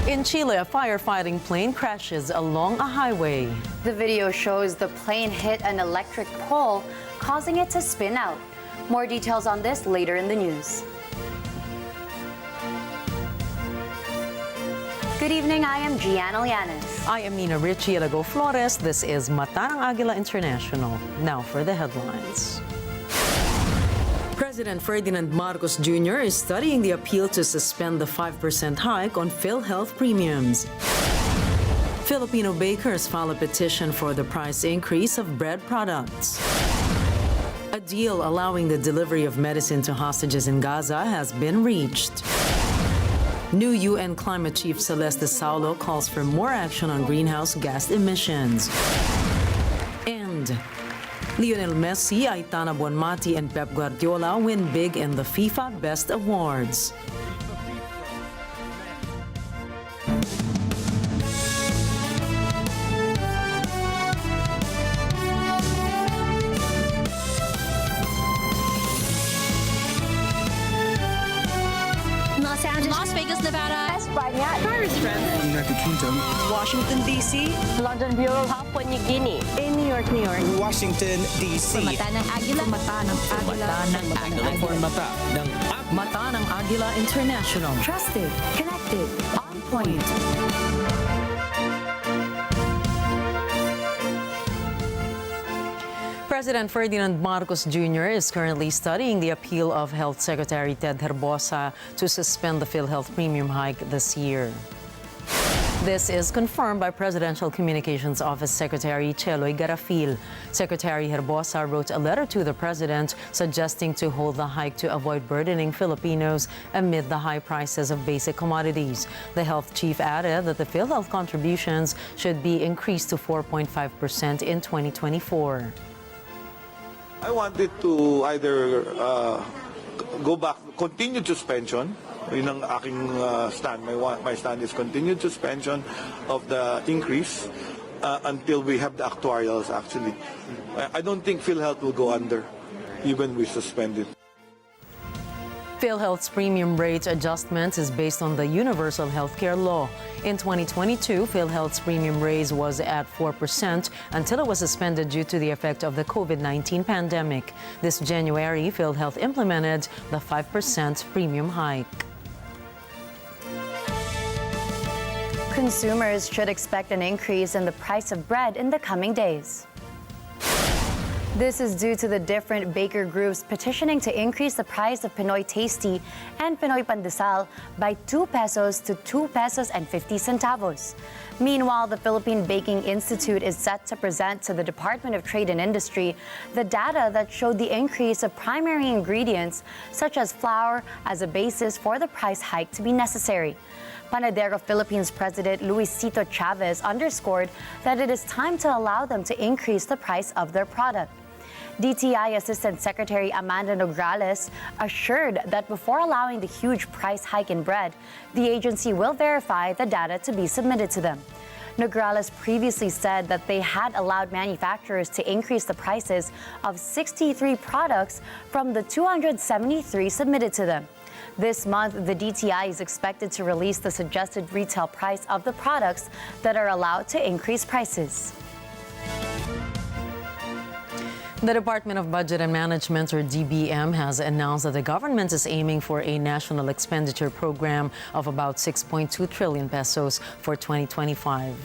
In Chile, a firefighting plane crashes along a highway. The video shows the plane hit an electric pole, causing it to spin out. More details on this later in the news. Good evening, I am Gianna Llanes. I am Nina Richie Alago Flores. This is Mata ng Agila International. Now for the headlines. President Ferdinand Marcos Jr. is studying the appeal to suspend the 5% hike on PhilHealth premiums. Filipino bakers file a petition for the price increase of bread products. A deal allowing the delivery of medicine to hostages in Gaza has been reached. New UN climate chief Celeste Saulo calls for more action on greenhouse gas emissions. And Lionel Messi, Aitana Bonmati, and Pep Guardiola win big in the FIFA Best Awards. Los Angeles, Las Vegas, Nevada, España, Paris, France, United Kingdom, Washington, D.C., London, Bureau, Papua New Guinea, In New York, Washington, D.C. Mata ng Agila, Mata ng Agila. Mata ng Agila International. Trusted, connected, on point. President Ferdinand Marcos Jr. is currently studying the appeal of Health Secretary Ted Herbosa to suspend the PhilHealth premium hike this year. This is confirmed by Presidential Communications Office Secretary Cheloy Garafil. Secretary Herbosa wrote a letter to the President suggesting to hold the hike to avoid burdening Filipinos amid the high prices of basic commodities. The health chief added that the PhilHealth contributions should be increased to 4.5% in 2024. I wanted to either go back, continued suspension. Yun ang aking stand. My stand is continued suspension of the increase until we have the actuarials actually. I don't think PhilHealth will go under even we suspend it. PhilHealth's premium rate adjustment is based on the Universal Healthcare Law. In 2022, PhilHealth's premium raise was at 4% until it was suspended due to the effect of the COVID-19 pandemic. This January, PhilHealth implemented the 5% premium hike. Consumers should expect an increase in the price of bread in the coming days. This is due to the different baker groups petitioning to increase the price of Pinoy Tasty and Pinoy Pandesal by 2 pesos to 2 pesos and 50 centavos. Meanwhile, the Philippine Baking Institute is set to present to the Department of Trade and Industry the data that showed the increase of primary ingredients such as flour as a basis for the price hike to be necessary. Panadero Philippines President Luisito Chavez underscored that it is time to allow them to increase the price of their product. DTI Assistant Secretary Amanda Nograles assured that before allowing the huge price hike in bread, the agency will verify the data to be submitted to them. Nograles previously said that they had allowed manufacturers to increase the prices of 63 products from the 273 submitted to them. This month, the DTI is expected to release the suggested retail price of the products that are allowed to increase prices. The Department of Budget and Management, or DBM, has announced that the government is aiming for a national expenditure program of about 6.2 trillion pesos for 2025.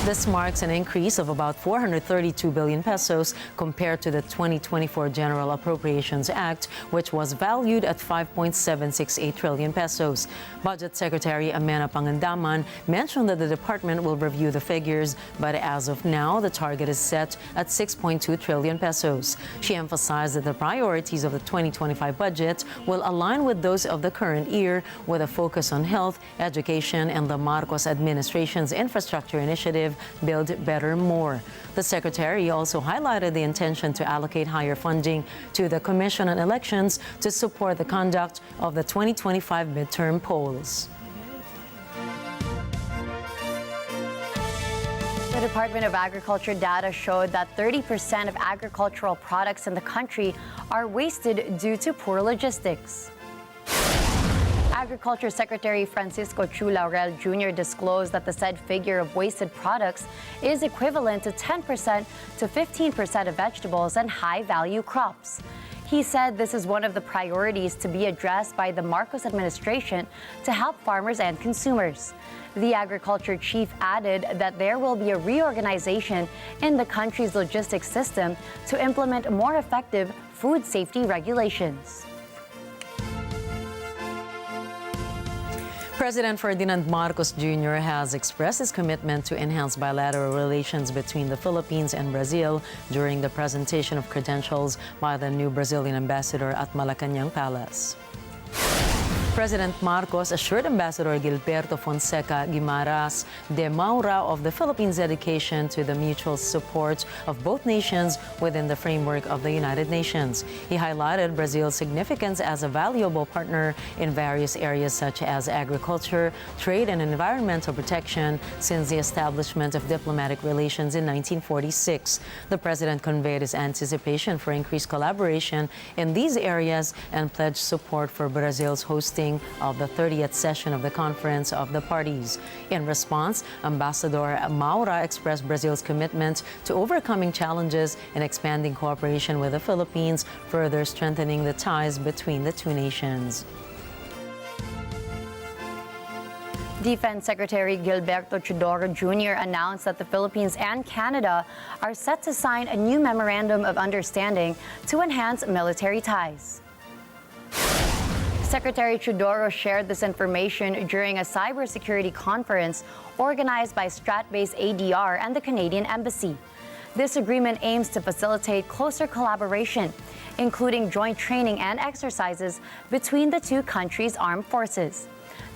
This marks an increase of about 432 billion pesos compared to the 2024 General Appropriations Act, which was valued at 5.768 trillion pesos. Budget Secretary Amena Pangandaman mentioned that the department will review the figures, but as of now, the target is set at 6.2 trillion pesos. She emphasized that the priorities of the 2025 budget will align with those of the current year, with a focus on health, education, and the Marcos administration's infrastructure initiative, Build Better More. The Secretary also highlighted the intention to allocate higher funding to the Commission on Elections to support the conduct of the 2025 midterm polls. The Department of Agriculture data showed that 30% of agricultural products in the country are wasted due to poor logistics. Agriculture Secretary Francisco Chu Laurel Jr. disclosed that the said figure of wasted products is equivalent to 10% to 15% of vegetables and high-value crops. He said this is one of the priorities to be addressed by the Marcos administration to help farmers and consumers. The agriculture chief added that there will be a reorganization in the country's logistics system to implement more effective food safety regulations. President Ferdinand Marcos Jr. has expressed his commitment to enhance bilateral relations between the Philippines and Brazil during the presentation of credentials by the new Brazilian ambassador at Malacañang Palace. President Marcos assured Ambassador Gilberto Fonseca Guimaras de Maura of the Philippines' dedication to the mutual support of both nations within the framework of the United Nations. He highlighted Brazil's significance as a valuable partner in various areas such as agriculture, trade, and environmental protection since the establishment of diplomatic relations in 1946. The president conveyed his anticipation for increased collaboration in these areas and pledged support for Brazil's hosting of the 30th session of the Conference of the Parties. In response, Ambassador Maura expressed Brazil's commitment to overcoming challenges and expanding cooperation with the Philippines, further strengthening the ties between the two nations. Defense Secretary Gilberto Chodoro Jr. announced that the Philippines and Canada are set to sign a new memorandum of understanding to enhance military ties. Secretary Chodoro shared this information during a cybersecurity conference organized by Strat-based ADR and the Canadian Embassy. This agreement aims to facilitate closer collaboration, including joint training and exercises between the two countries' armed forces.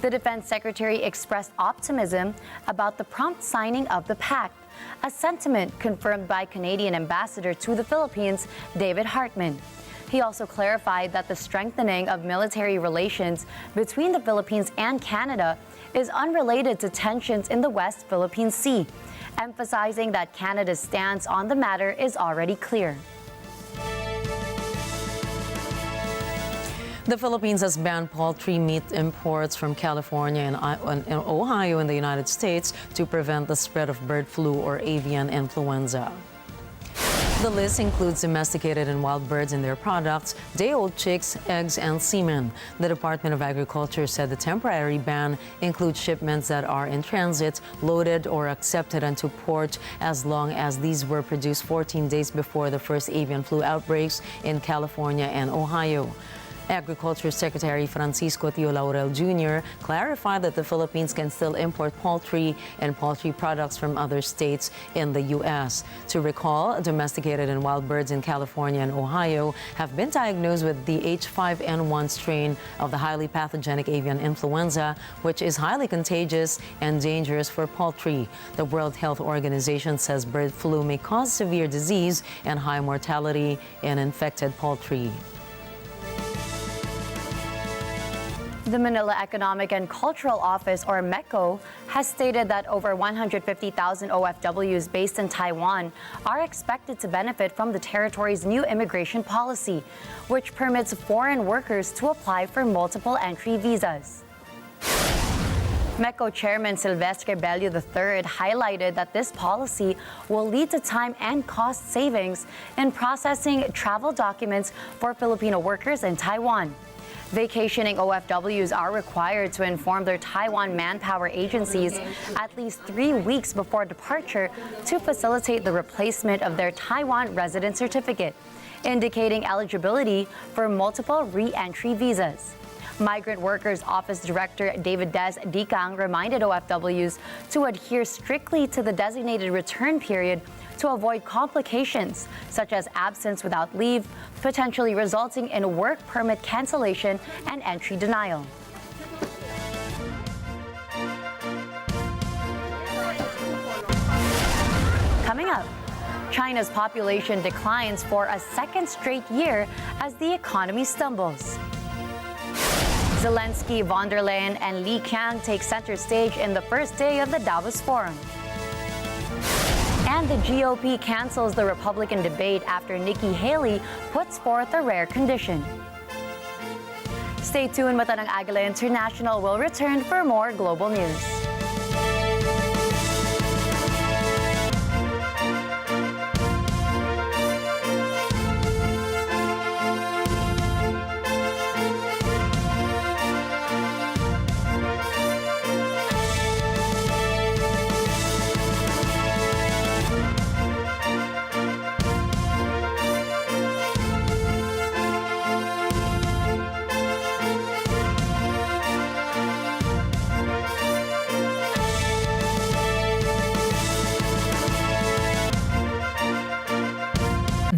The Defense Secretary expressed optimism about the prompt signing of the pact, a sentiment confirmed by Canadian Ambassador to the Philippines, David Hartman. He also clarified that the strengthening of military relations between the Philippines and Canada is unrelated to tensions in the West Philippine Sea, emphasizing that Canada's stance on the matter is already clear. The Philippines has banned poultry meat imports from California and Ohio in the United States to prevent the spread of bird flu or avian influenza. The list includes domesticated and wild birds and their products, day-old chicks, eggs, and semen. The Department of Agriculture said the temporary ban includes shipments that are in transit, loaded, or accepted into port as long as these were produced 14 days before the first avian flu outbreaks in California and Ohio. Agriculture Secretary Francisco Tio Laurel Jr. clarified that the Philippines can still import poultry and poultry products from other states in the U.S. To recall, domesticated and wild birds in California and Ohio have been diagnosed with the H5N1 strain of the highly pathogenic avian influenza, which is highly contagious and dangerous for poultry. The World Health Organization says bird flu may cause severe disease and high mortality in infected poultry. The Manila Economic and Cultural Office, or MECO, has stated that over 150,000 OFWs based in Taiwan are expected to benefit from the territory's new immigration policy, which permits foreign workers to apply for multiple entry visas. MECO Chairman Silvestre Bello III highlighted that this policy will lead to time and cost savings in processing travel documents for Filipino workers in Taiwan. Vacationing OFWs are required to inform their Taiwan manpower agencies at least 3 weeks before departure to facilitate the replacement of their Taiwan resident certificate, indicating eligibility for multiple re-entry visas. Migrant Workers Office Director David Des Dicang reminded OFWs to adhere strictly to the designated return period to avoid complications such as absence without leave, potentially resulting in work permit cancellation and entry denial. Coming up, China's population declines for a second straight year as the economy stumbles. Zelensky, von der Leyen, and Li Qiang take center stage in the first day of the Davos Forum. And the GOP cancels the Republican debate after Nikki Haley puts forth a rare condition. Stay tuned, Mata ng Agila International will return for more global news.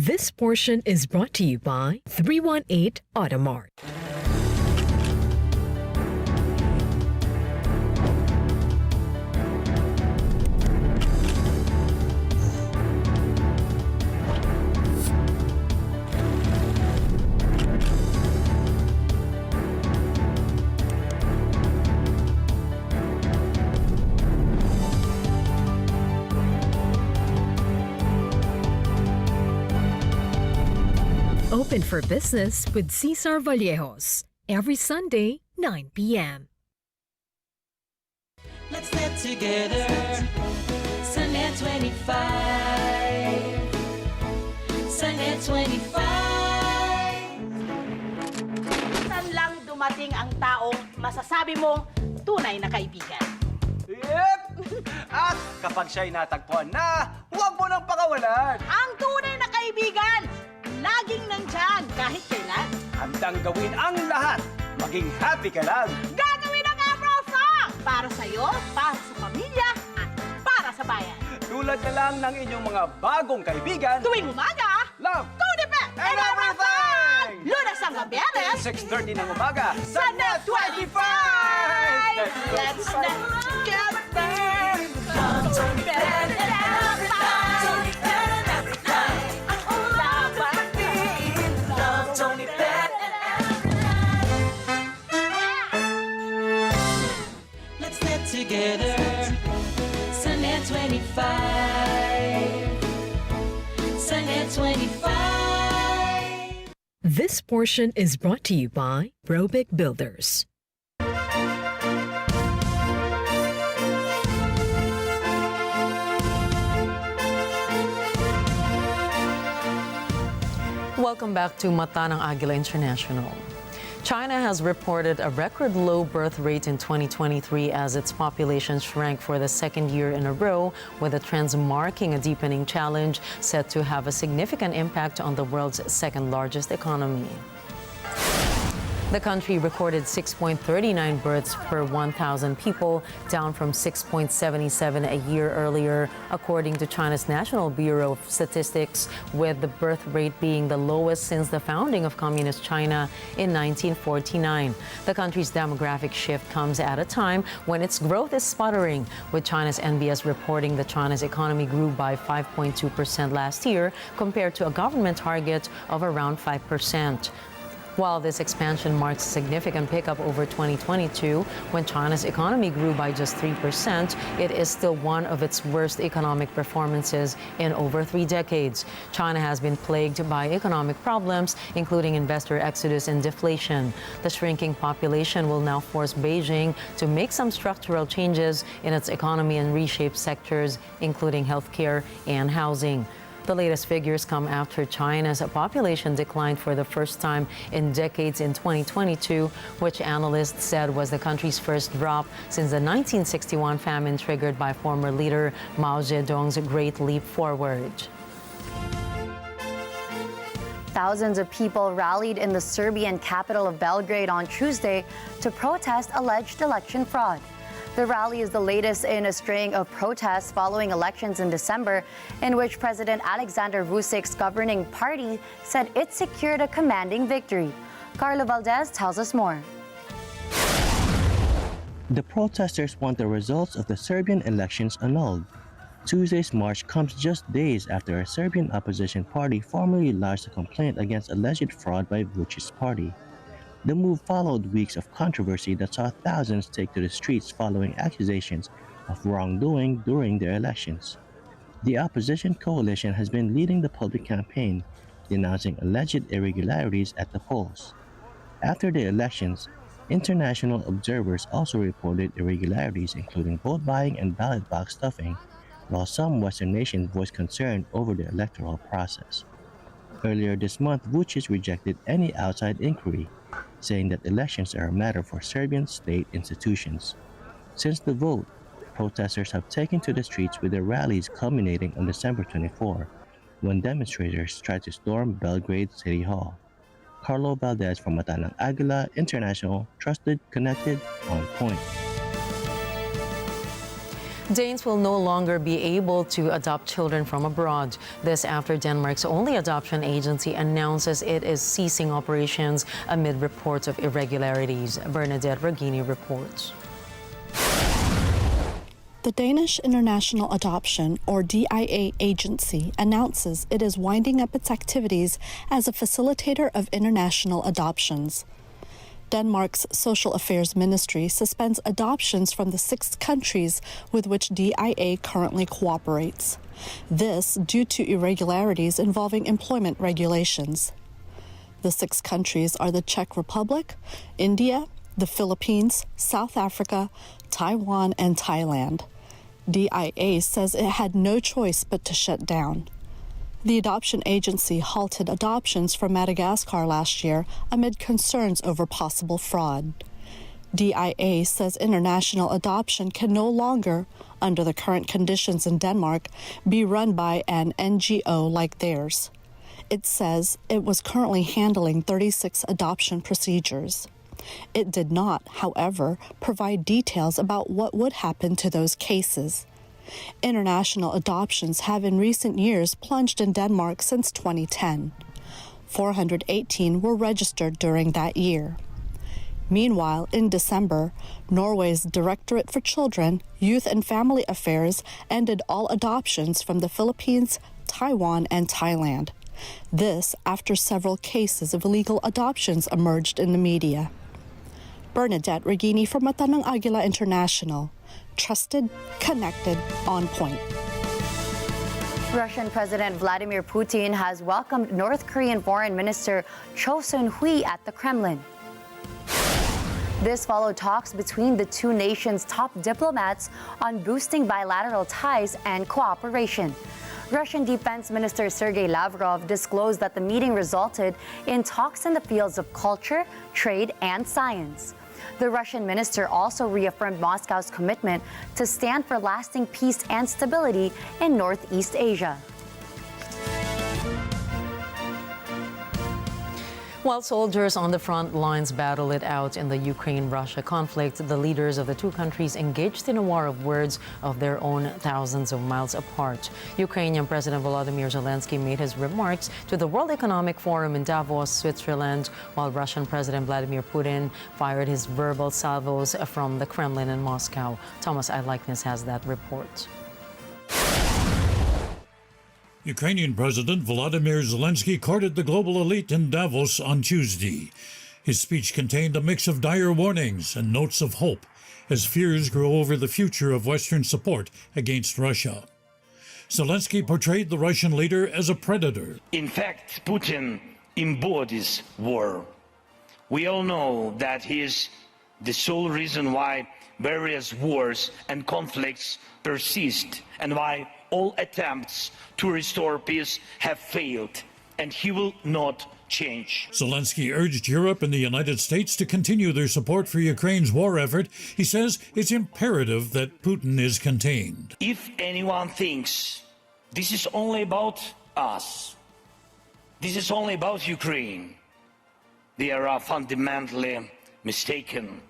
This portion is brought to you by 318 Automart. Open for business with Cesar Vallejos every Sunday, 9 p.m. Let's get together, Sunday 25. Sunday 25. Saan lang dumating ang taong masasabi mong tunay na kaibigan? Yep! At kapag siya'y natagpuan na, huwag mo nang pakawalan. Ang tunay na kaibigan, laging nandyan kahit kailan. Handang gawin ang lahat. Maging happy ka lang. Gagawin ang Afro-Fang! Para sa'yo, para sa pamilya, at para sa bayan. Tulad na lang ng inyong mga bagong kaibigan. Tuwing umaga, Love! Tunipet And everything! Lunes hanggang Biyernes, 6:30 ng umaga sa Net 25! Let's get together! Tunipet and Together, Sunday 25. Sunday 25. This portion is brought to you by Robic Builders. Welcome back to Mata ng Agila International. China has reported a record low birth rate in 2023 as its population shrank for the second year in a row, with the trends marking a deepening challenge set to have a significant impact on the world's second largest economy. The country recorded 6.39 births per 1,000 people, down from 6.77 a year earlier, according to China's National Bureau of Statistics, with the birth rate being the lowest since the founding of Communist China in 1949. The country's demographic shift comes at a time when its growth is sputtering, with China's NBS reporting that China's economy grew by 5.2% last year, compared to a government target of around 5%. While this expansion marks a significant pickup over 2022, when China's economy grew by just 3%, it is still one of its worst economic performances in over 3 decades. China has been plagued by economic problems, including investor exodus and deflation. The shrinking population will now force Beijing to make some structural changes in its economy and reshape sectors, including healthcare and housing. The latest figures come after China's population declined for the first time in decades in 2022, which analysts said was the country's first drop since the 1961 famine triggered by former leader Mao Zedong's Great Leap Forward. Thousands of people rallied in the Serbian capital of Belgrade on Tuesday to protest alleged election fraud. The rally is the latest in a string of protests following elections in December, in which President Alexander Vucic's governing party said it secured a commanding victory. Carlo Valdez tells us more. The protesters want the results of the Serbian elections annulled. Tuesday's march comes just days after a Serbian opposition party formally lodged a complaint against alleged fraud by Vucic's party. The move followed weeks of controversy that saw thousands take to the streets following accusations of wrongdoing during their elections. The opposition coalition has been leading the public campaign, denouncing alleged irregularities at the polls. After the elections, international observers also reported irregularities, including vote buying and ballot box stuffing, while some Western nations voiced concern over the electoral process. Earlier this month, Vučić rejected any outside inquiry, saying that elections are a matter for Serbian state institutions. Since the vote, protesters have taken to the streets with their rallies culminating on December 24, when demonstrators tried to storm Belgrade City Hall. Carlo Valdez from Matanang Agila International, trusted, connected, on point. Danes will no longer be able to adopt children from abroad. This after Denmark's only adoption agency announces it is ceasing operations amid reports of irregularities. Bernadette Ragini reports. The Danish International Adoption, or DIA agency, announces it is winding up its activities as a facilitator of international adoptions. Denmark's Social Affairs Ministry suspends adoptions from the 6 countries with which DIA currently cooperates. This due to irregularities involving employment regulations. The 6 countries are the Czech Republic, India, the Philippines, South Africa, Taiwan, and Thailand. DIA says it had no choice but to shut down. The adoption agency halted adoptions from Madagascar last year amid concerns over possible fraud. DIA says international adoption can no longer, under the current conditions in Denmark, be run by an NGO like theirs. It says it was currently handling 36 adoption procedures. It did not, however, provide details about what would happen to those cases. International adoptions have in recent years plunged in Denmark since 2010. 418 were registered during that year. Meanwhile, in December, Norway's Directorate for Children, Youth and Family Affairs ended all adoptions from the Philippines, Taiwan, and Thailand. This after several cases of illegal adoptions emerged in the media. Bernadette Ragini from Matanang Agila International. Trusted, connected, on point. Russian President Vladimir Putin has welcomed North Korean Foreign Minister Cho Sun-hui at the Kremlin. This followed talks between the two nations' top diplomats on boosting bilateral ties and cooperation. Russian Defense Minister Sergei Lavrov disclosed that the meeting resulted in talks in the fields of culture, trade, and science. The Russian minister also reaffirmed Moscow's commitment to stand for lasting peace and stability in Northeast Asia. While soldiers on the front lines battle it out in the Ukraine-Russia conflict, the leaders of the two countries engaged in a war of words of their own thousands of miles apart. Ukrainian President Volodymyr Zelensky made his remarks to the World Economic Forum in Davos, Switzerland, while Russian President Vladimir Putin fired his verbal salvos from the Kremlin in Moscow. Thomas Eyelikeness has that report. Ukrainian President Volodymyr Zelensky courted the global elite in Davos on Tuesday. His speech contained a mix of dire warnings and notes of hope as fears grew over the future of Western support against Russia. Zelensky portrayed the Russian leader as a predator. In fact, Putin embodies war. We all know that he is the sole reason why various wars and conflicts persist and why all attempts to restore peace have failed, and he will not change. Zelensky urged Europe and the United States to continue their support for Ukraine's war effort. He says it's imperative that Putin is contained. If anyone thinks this is only about us, this is only about Ukraine, they are fundamentally mistaken.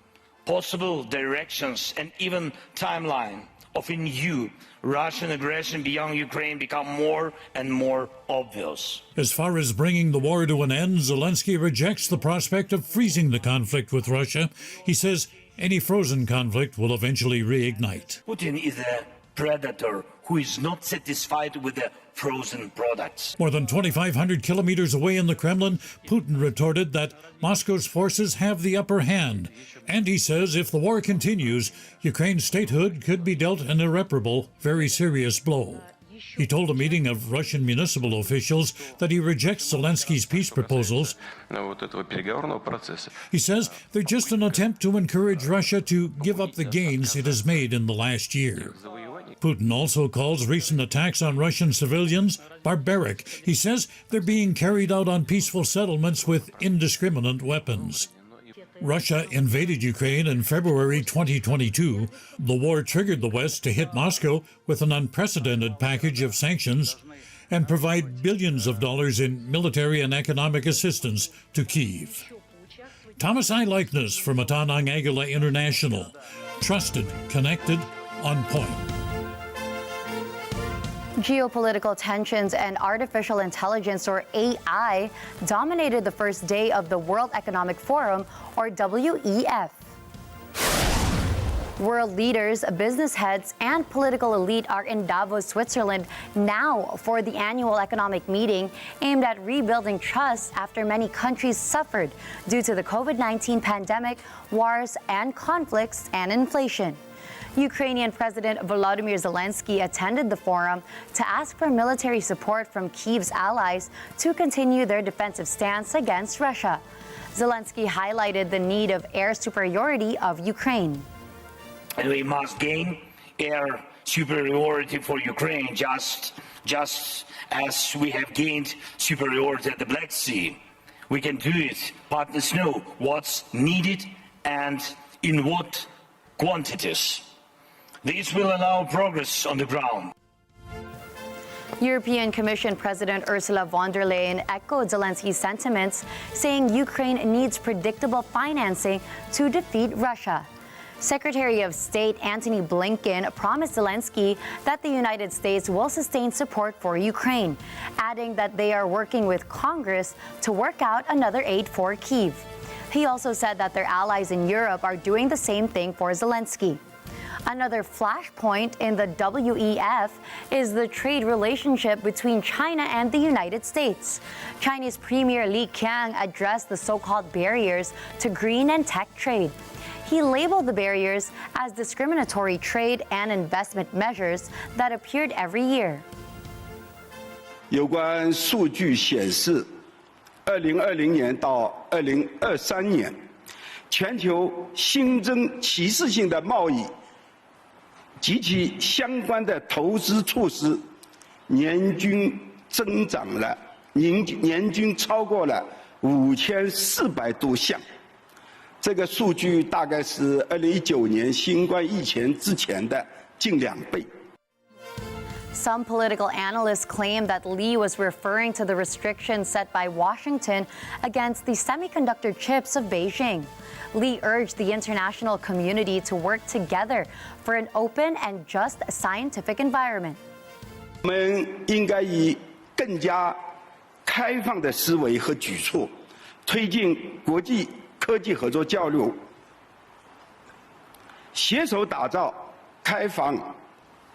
Possible directions and even timeline of a new Russian aggression beyond Ukraine become more and more obvious. As far as bringing the war to an end, Zelensky rejects the prospect of freezing the conflict with Russia. He says any frozen conflict will eventually reignite. Putin is a predator who is not satisfied with the frozen products. More than 2,500 kilometers away in the Kremlin, Putin retorted that Moscow's forces have the upper hand. And he says if the war continues, Ukraine's statehood could be dealt an irreparable, very serious blow. He told a meeting of Russian municipal officials that he rejects Zelensky's peace proposals. He says they're just an attempt to encourage Russia to give up the gains it has made in the last year. Putin also calls recent attacks on Russian civilians barbaric. He says they're being carried out on peaceful settlements with indiscriminate weapons. Russia invaded Ukraine in February 2022. The war triggered the West to hit Moscow with an unprecedented package of sanctions and provide billions of dollars in military and economic assistance to Kyiv. Thomas I. Likeness for Matanang Agila International. Trusted, connected, on point. Geopolitical tensions and artificial intelligence, or AI, dominated the first day of the World Economic Forum, or WEF. World leaders, business heads, and political elite are in Davos, Switzerland now for the annual economic meeting aimed at rebuilding trust after many countries suffered due to the COVID-19 pandemic, wars and conflicts, and inflation. Ukrainian President Volodymyr Zelensky attended the forum to ask for military support from Kyiv's allies to continue their defensive stance against Russia. Zelensky highlighted the need of air superiority of Ukraine. And we must gain air superiority for Ukraine, just as we have gained superiority at the Black Sea. We can do it. Partners know what's needed and in what quantities. This will allow progress on the ground. European Commission President Ursula von der Leyen echoed Zelensky's sentiments, saying Ukraine needs predictable financing to defeat Russia. Secretary of State Antony Blinken promised Zelensky that the United States will sustain support for Ukraine, adding that they are working with Congress to work out another aid for Kyiv. He also said that their allies in Europe are doing the same thing for Zelensky. Another flashpoint in the WEF is the trade relationship between China and the United States. Chinese Premier Li Qiang addressed the so-called barriers to green and tech trade. He labeled the barriers as discriminatory trade and investment measures that appeared every year. 有关数据显示，2020年到2023年，全球新增歧视性的贸易及其相关的投资措施，年均增长了，年均超过了5400多项。这个数据大概是2019年新冠疫情之前的近2倍。 Some political analysts claim that Li was referring to the restrictions set by Washington against the semiconductor chips of Beijing. Li urged the international community to work together for an open and just scientific environment. 我们应该以更加开放的思维和举措，推进国际科技合作交流，携手打造开放、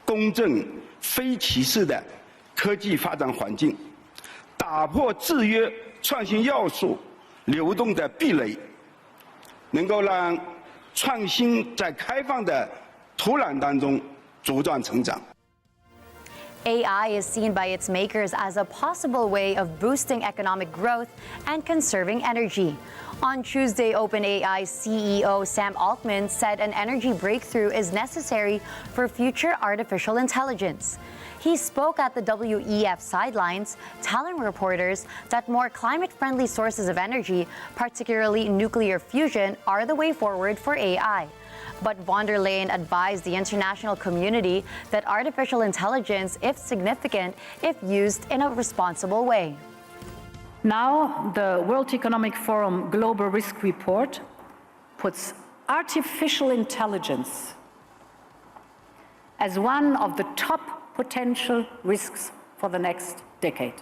公正、非歧视的科技发展环境，打破制约创新要素流动的壁垒，能够让创新在开放的土壤当中茁壮成长。 AI is seen by its makers as a possible way of boosting economic growth and conserving energy. On Tuesday, OpenAI CEO Sam Altman said an energy breakthrough is necessary for future artificial intelligence. He spoke at the WEF sidelines, telling reporters that more climate-friendly sources of energy, particularly nuclear fusion, are the way forward for AI. But von der Leyen advised the international community that artificial intelligence, if significant, if used in a responsible way. Now, the World Economic Forum Global Risk Report puts artificial intelligence as one of the top potential risks for the next decade.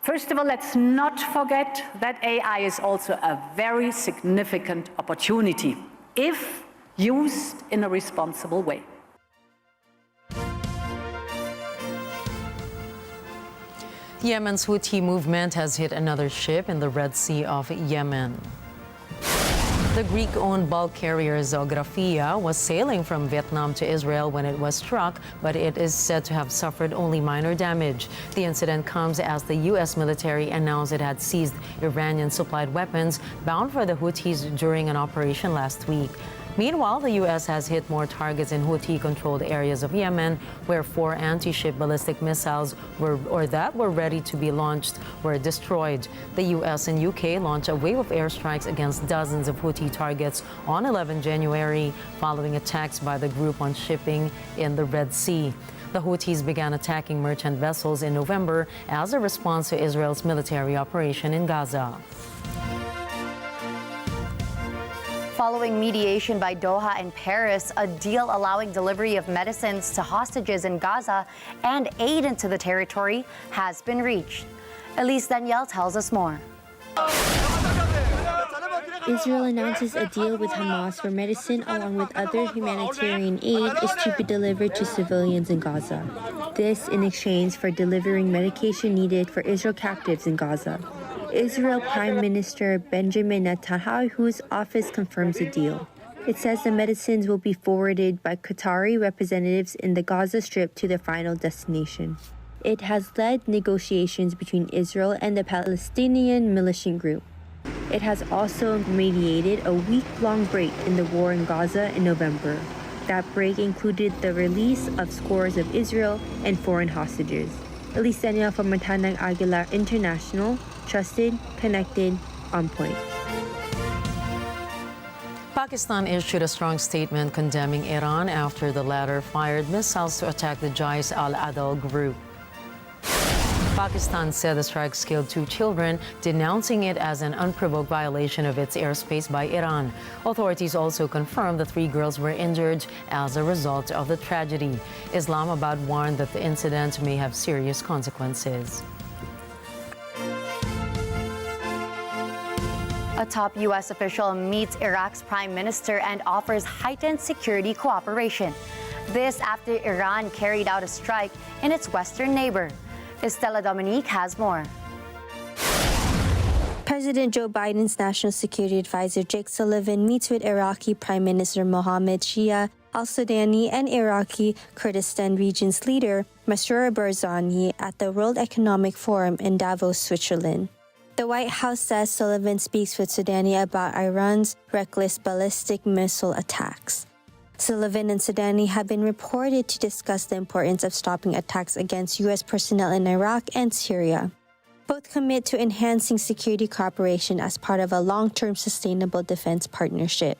First of all, let's not forget that AI is also a very significant opportunity if used in a responsible way. Yemen's Houthi movement has hit another ship in the Red Sea of Yemen. The Greek-owned bulk carrier Zoografia was sailing from Vietnam to Israel when it was struck, but it is said to have suffered only minor damage. The incident comes as the U.S. military announced it had seized Iranian-supplied weapons bound for the Houthis during an operation last week. Meanwhile, the U.S. has hit more targets in Houthi-controlled areas of Yemen, where 4 anti-ship ballistic missiles were ready to be launched were destroyed. The U.S. and U.K. launched a wave of airstrikes against dozens of Houthi targets on 11 January, following attacks by the group on shipping in the Red Sea. The Houthis began attacking merchant vessels in November as a response to Israel's military operation in Gaza. Following mediation by Doha and Paris, a deal allowing delivery of medicines to hostages in Gaza and aid into the territory has been reached. Elise Danielle tells us more. Israel announces a deal with Hamas for medicine along with other humanitarian aid is to be delivered to civilians in Gaza. This in exchange for delivering medication needed for Israel captives in Gaza. Israel Prime Minister Benjamin Netanyahu's office confirms the deal. It says the medicines will be forwarded by Qatari representatives in the Gaza Strip to their final destination. It has led negotiations between Israel and the Palestinian militant group. It has also mediated a week-long break in the war in Gaza in November. That break included the release of scores of Israel and foreign hostages. Elise Danielle from Agila International. Trusted, connected, on point. Pakistan issued a strong statement condemning Iran after the latter fired missiles to attack the Jais al-Adal group. Pakistan said the strikes killed 2 children, denouncing it as an unprovoked violation of its airspace by Iran. Authorities also confirmed the 3 girls were injured as a result of the tragedy. Islamabad warned that the incident may have serious consequences. A top U.S. official meets Iraq's prime minister and offers heightened security cooperation. This after Iran carried out a strike in its western neighbor. Estela Dominique has more. President Joe Biden's National Security Advisor Jake Sullivan meets with Iraqi Prime Minister Mohammed Shia al-Sudani and Iraqi Kurdistan region's leader Masroor Barzani at the World Economic Forum in Davos, Switzerland. The White House says Sullivan speaks with Sudani about Iran's reckless ballistic missile attacks. Sullivan and Sudani have been reported to discuss the importance of stopping attacks against U.S. personnel in Iraq and Syria. Both commit to enhancing security cooperation as part of a long-term sustainable defense partnership.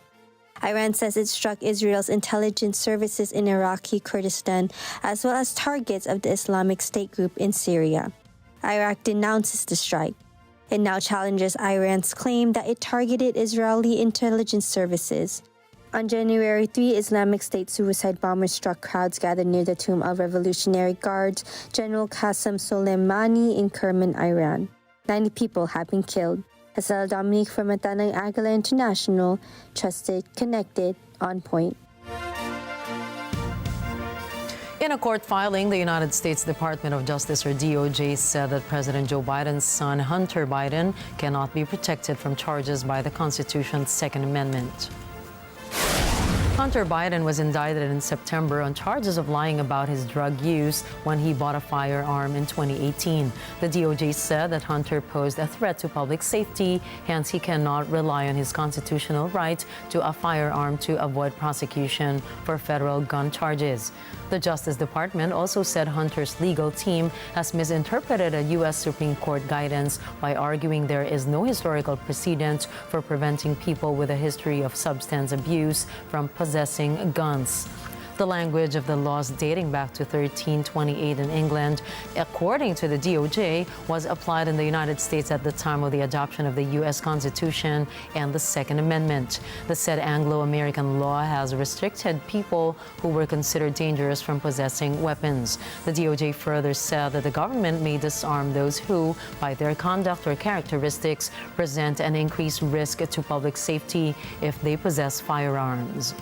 Iran says it struck Israel's intelligence services in Iraqi Kurdistan as well as targets of the Islamic State group in Syria. Iraq denounces the strike. It now challenges Iran's claim that it targeted Israeli intelligence services. On January 3, Islamic State suicide bombers struck crowds gathered near the tomb of Revolutionary Guards General Qasem Soleimani in Kerman, Iran. 90 people have been killed. Estela Dominique from Agila International, trusted, connected, on point. In a court filing, the United States Department of Justice, or DOJ, said that President Joe Biden's son, Hunter Biden, cannot be protected from charges by the Constitution's Second Amendment. Hunter Biden was indicted in September on charges of lying about his drug use when he bought a firearm in 2018. The DOJ said that Hunter posed a threat to public safety, hence he cannot rely on his constitutional right to a firearm to avoid prosecution for federal gun charges. The Justice Department also said Hunter's legal team has misinterpreted a U.S. Supreme Court guidance by arguing there is no historical precedent for preventing people with a history of substance abuse from possessing guns. The language of the laws dating back to 1328 in England, according to the DOJ, was applied in the United States at the time of the adoption of the U.S. Constitution and the Second Amendment. The said Anglo-American law has restricted people who were considered dangerous from possessing weapons. The DOJ further said that the government may disarm those who, by their conduct or characteristics, present an increased risk to public safety if they possess firearms.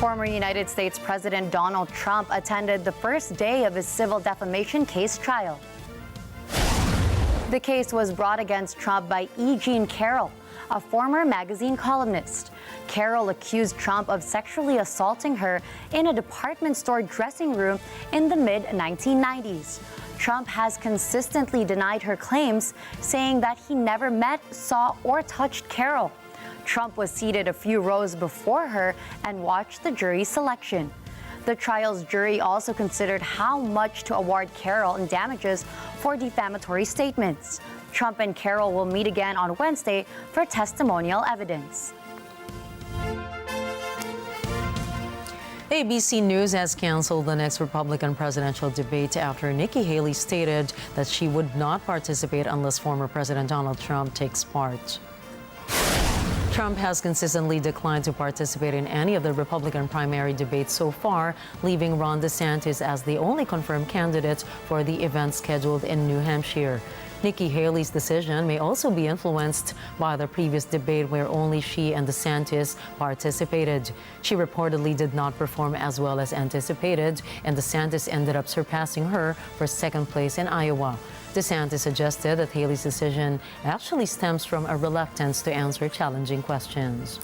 Former United States President Donald Trump attended the first day of his civil defamation case trial. The case was brought against Trump by E. Jean Carroll, a former magazine columnist. Carroll accused Trump of sexually assaulting her in a department store dressing room in the mid-1990s. Trump has consistently denied her claims, saying that he never met, saw, or touched Carroll. Trump was seated a few rows before her and watched the jury selection. The trial's jury also considered how much to award Carroll in damages for defamatory statements. Trump and Carroll will meet again on Wednesday for testimonial evidence. ABC News has canceled the next Republican presidential debate after Nikki Haley stated that she would not participate unless former President Donald Trump takes part. Trump has consistently declined to participate in any of the Republican primary debates so far, leaving Ron DeSantis as the only confirmed candidate for the event scheduled in New Hampshire. Nikki Haley's decision may also be influenced by the previous debate where only she and DeSantis participated. She reportedly did not perform as well as anticipated, and DeSantis ended up surpassing her for second place in Iowa. DeSantis suggested that Haley's decision actually stems from a reluctance to answer challenging questions.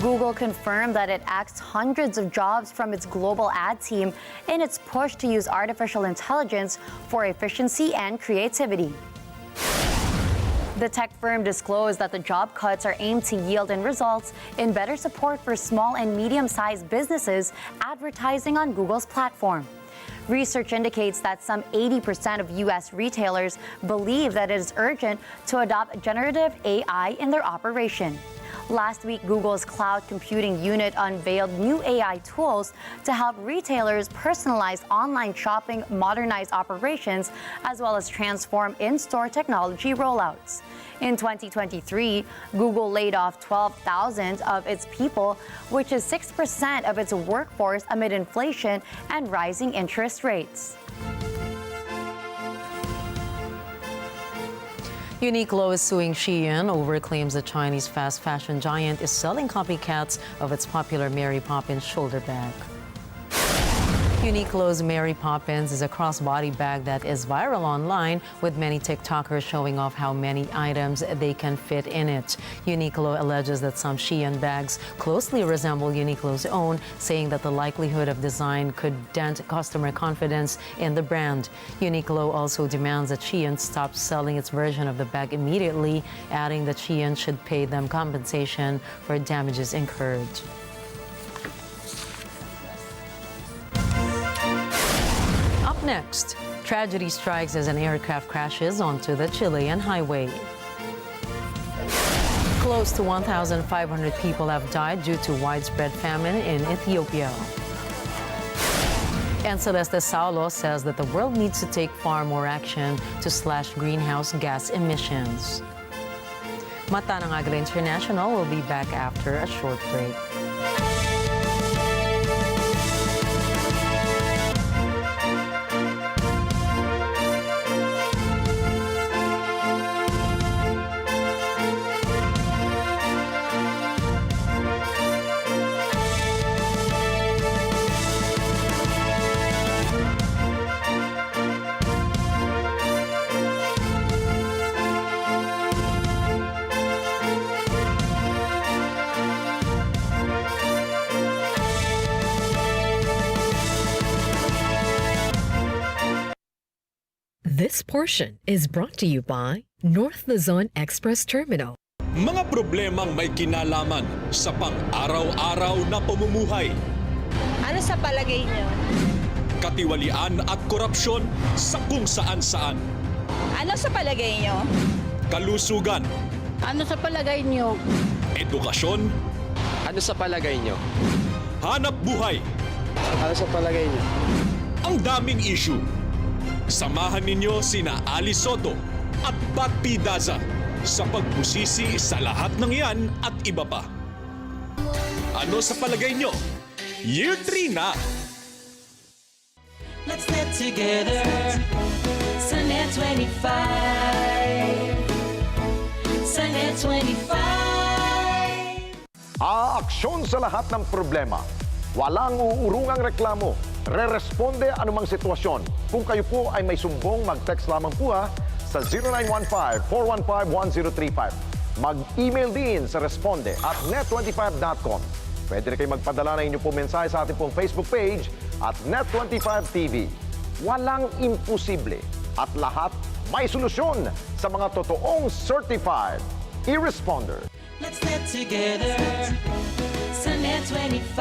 Google confirmed that it axed hundreds of jobs from its global ad team in its push to use artificial intelligence for efficiency and creativity. The tech firm disclosed that the job cuts are aimed to yield in results in better support for small and medium-sized businesses advertising on Google's platform. Research indicates that some 80% of U.S. retailers believe that it is urgent to adopt generative AI in their operation. Last week, Google's cloud computing unit unveiled new AI tools to help retailers personalize online shopping, modernize operations, as well as transform in-store technology rollouts. In 2023, Google laid off 12,000 of its people, which is 6% of its workforce amid inflation and rising interest rates. Uniqlo is suing Shein over claims the Chinese fast fashion giant is selling copycats of its popular Mary Poppins shoulder bag. Uniqlo's Mary Poppins is a crossbody bag that is viral online, with many TikTokers showing off how many items they can fit in it. Uniqlo alleges that some Shein bags closely resemble Uniqlo's own, saying that the likelihood of design could dent customer confidence in the brand. Uniqlo also demands that Shein stop selling its version of the bag immediately, adding that Shein should pay them compensation for damages incurred. Next, tragedy strikes as an aircraft crashes onto the Chilean highway. Close to 1,500 people have died due to widespread famine in Ethiopia. And Celeste Saulo says that the world needs to take far more action to slash greenhouse gas emissions. Mata ng Agila International will be back after a short break. This portion is brought to you by North Luzon Express Terminal. Mga problemang may kinalaman sa pang-araw-araw na pamumuhay. Ano sa palagay niyo? Katiwalian at korupsyon sa kung saan-saan. Ano sa palagay niyo? Kalusugan. Ano sa palagay niyo? Edukasyon. Ano sa palagay niyo? Hanap buhay. Ano sa palagay niyo? Ang daming issue. Samahan ninyo sina Ali Soto at Pat P. Daza sa pagbusisi sa lahat ng yan at iba pa. Ano sa palagay nyo? Year 3 na! Let's get together. Sunnet 25. Sunnet 25. Aaksyon sa lahat ng problema. Walang uurungang reklamo. Re-responde anumang sitwasyon. Kung kayo po ay may sumbong, mag-text lamang po sa 0915-415-1035. Mag-email din sa responde@net25.com. Pwede rin kayo magpadala ng inyong po mensahe sa ating pong Facebook page at Net25TV. Walang imposible at lahat may solusyon sa mga totoong certified e-responder. Let's get together sa Net25.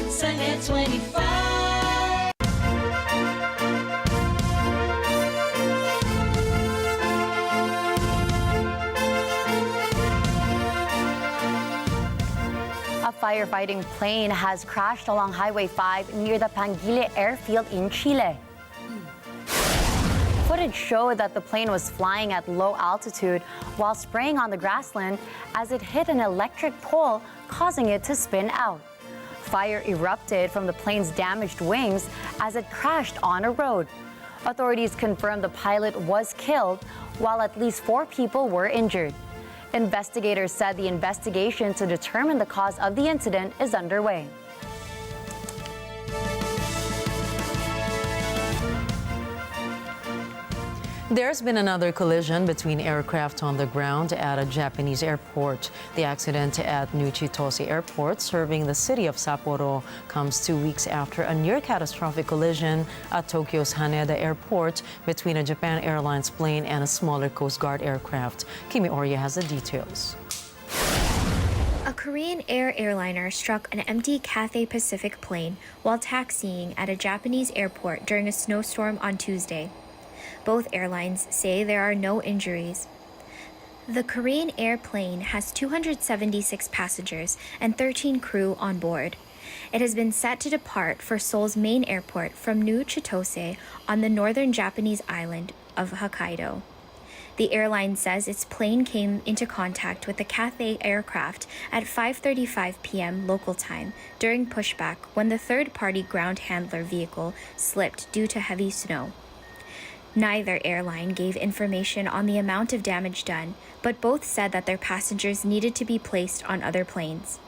Sa Net25. A firefighting plane has crashed along Highway 5 near the Agila airfield in Chile. Footage showed that the plane was flying at low altitude while spraying on the grassland as it hit an electric pole, causing it to spin out. Fire erupted from the plane's damaged wings as it crashed on a road. Authorities confirmed the pilot was killed, while at least 4 people were injured. Investigators said the investigation to determine the cause of the incident is underway. There's been another collision between aircraft on the ground at a Japanese airport. The accident at New Chitose Airport, serving the city of Sapporo, comes 2 weeks after a near-catastrophic collision at Tokyo's Haneda Airport between a Japan Airlines plane and a smaller Coast Guard aircraft. Kimi Orya has the details. A Korean Air airliner struck an empty Cathay Pacific plane while taxiing at a Japanese airport during a snowstorm on Tuesday. Both airlines say there are no injuries. The Korean Air plane has 276 passengers and 13 crew on board. It has been set to depart for Seoul's main airport from New Chitose on the northern Japanese island of Hokkaido. The airline says its plane came into contact with the Cathay aircraft at 5:35 p.m. local time during pushback when the third-party ground handler vehicle slipped due to heavy snow. Neither airline gave information on the amount of damage done, but both said that their passengers needed to be placed on other planes.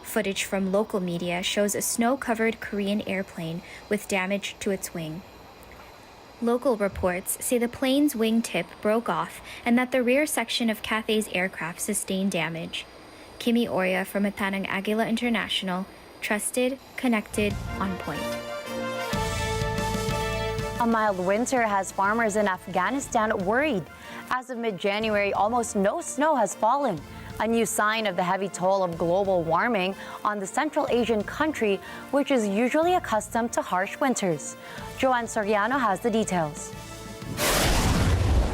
Footage from local media shows a snow-covered Korean airplane with damage to its wing. Local reports say the plane's wing tip broke off and that the rear section of Cathay's aircraft sustained damage. Kimi Orya from Matanang Agila International, trusted, connected, on point. A mild winter has farmers in Afghanistan worried. As of mid-January, almost no snow has fallen, a new sign of the heavy toll of global warming on the Central Asian country, which is usually accustomed to harsh winters. Joanne Soriano has the details.